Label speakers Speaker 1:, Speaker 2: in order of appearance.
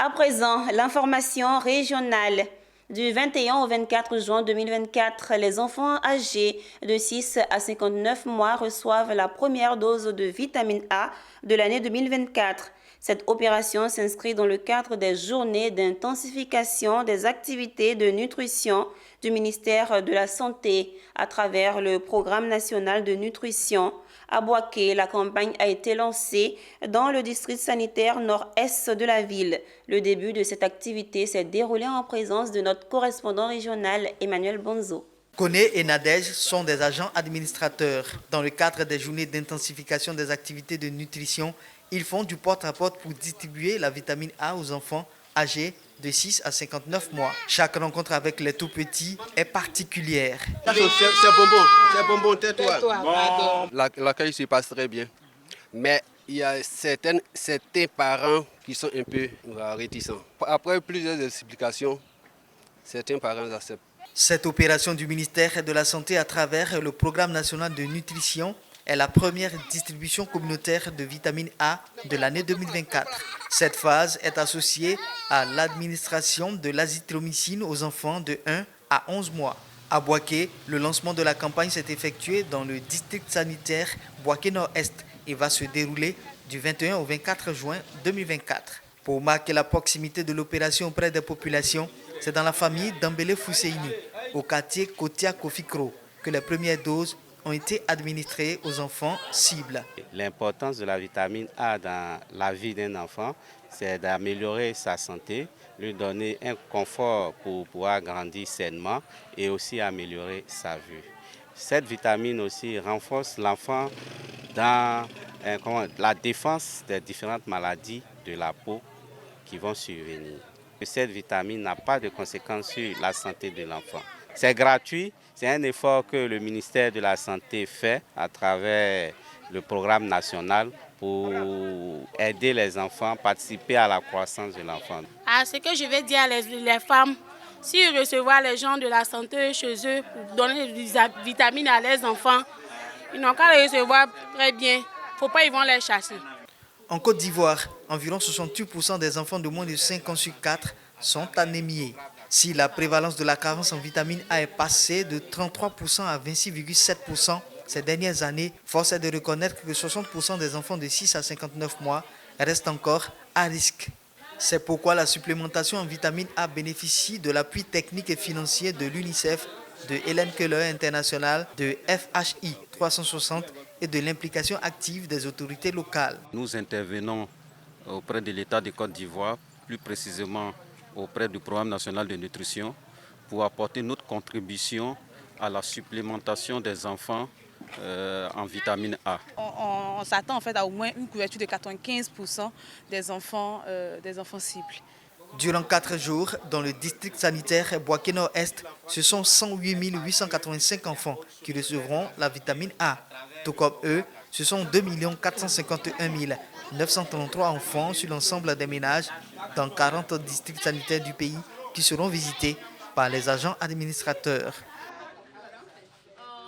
Speaker 1: À présent, l'information régionale. Du 21 au 24 juin 2024, les enfants âgés de 6 à 59 mois reçoivent la première dose de vitamine A de l'année 2024. Cette opération s'inscrit dans le cadre des journées d'intensification des activités de nutrition du ministère de la Santé à travers le Programme national de nutrition. À Boaké, la campagne a été lancée dans le district sanitaire nord-est de la ville. Le début de cette activité s'est déroulé en présence de notre correspondant régional Emmanuel Bonzo.
Speaker 2: Koné et Nadège sont des agents administrateurs. Dans le cadre des journées d'intensification des activités de nutrition, ils font du porte-à-porte pour distribuer la vitamine A aux enfants âgés de 6 à 59 mois. Chaque rencontre avec les tout-petits est particulière.
Speaker 3: C'est bonbon, tais-toi. Bon. L'accueil se passe très bien, mais il y a certains parents qui sont un peu réticents. Après plusieurs explications, certains parents acceptent.
Speaker 2: Cette opération du ministère de la Santé à travers le Programme national de nutrition est la première distribution communautaire de vitamine A de l'année 2024. Cette phase est associée à l'administration de l'azithromycine aux enfants de 1 à 11 mois. À Boaké, le lancement de la campagne s'est effectué dans le district sanitaire Boaké Nord-Est et va se dérouler du 21 au 24 juin 2024. Pour marquer la proximité de l'opération auprès des populations, c'est dans la famille d'Ambele Fousseini, au quartier Kotia Kofikro, que les premières doses ont été administrées aux enfants cibles.
Speaker 4: L'importance de la vitamine A dans la vie d'un enfant, c'est d'améliorer sa santé, lui donner un confort pour pouvoir grandir sainement et aussi améliorer sa vue. Cette vitamine aussi renforce l'enfant dans la défense des différentes maladies de la peau qui vont survenir. Cette vitamine n'a pas de conséquences sur la santé de l'enfant. C'est gratuit, c'est un effort que le ministère de la Santé fait à travers le programme national pour aider les enfants, participer à la croissance de l'enfant.
Speaker 5: Ce que je vais dire à les femmes, s'ils reçoivent les gens de la santé chez eux pour donner des vitamines à leurs enfants, ils n'ont qu'à les recevoir très bien. Il ne faut pas qu'ils vont les chasser.
Speaker 2: En Côte d'Ivoire, environ 68% des enfants de moins de 5 ans sur 4 sont anémiés. Si la prévalence de la carence en vitamine A est passée de 33% à 26,7% ces dernières années, force est de reconnaître que 60% des enfants de 6 à 59 mois restent encore à risque. C'est pourquoi la supplémentation en vitamine A bénéficie de l'appui technique et financier de l'UNICEF, de Hélène Keller International, de FHI 360 et de l'implication active des autorités locales.
Speaker 6: Nous intervenons auprès de l'État de Côte d'Ivoire, plus précisément auprès du Programme national de nutrition, pour apporter notre contribution à la supplémentation des enfants en vitamine A.
Speaker 7: On s'attend en fait à au moins une couverture de 95% des enfants cibles.
Speaker 2: Durant 4 jours, dans le district sanitaire Boaké Nord-Est, ce sont 108 885 enfants qui recevront la vitamine A. Tout comme eux, ce sont 2 451 933 enfants sur l'ensemble des ménages dans 40 districts sanitaires du pays qui seront visités par les agents administrateurs.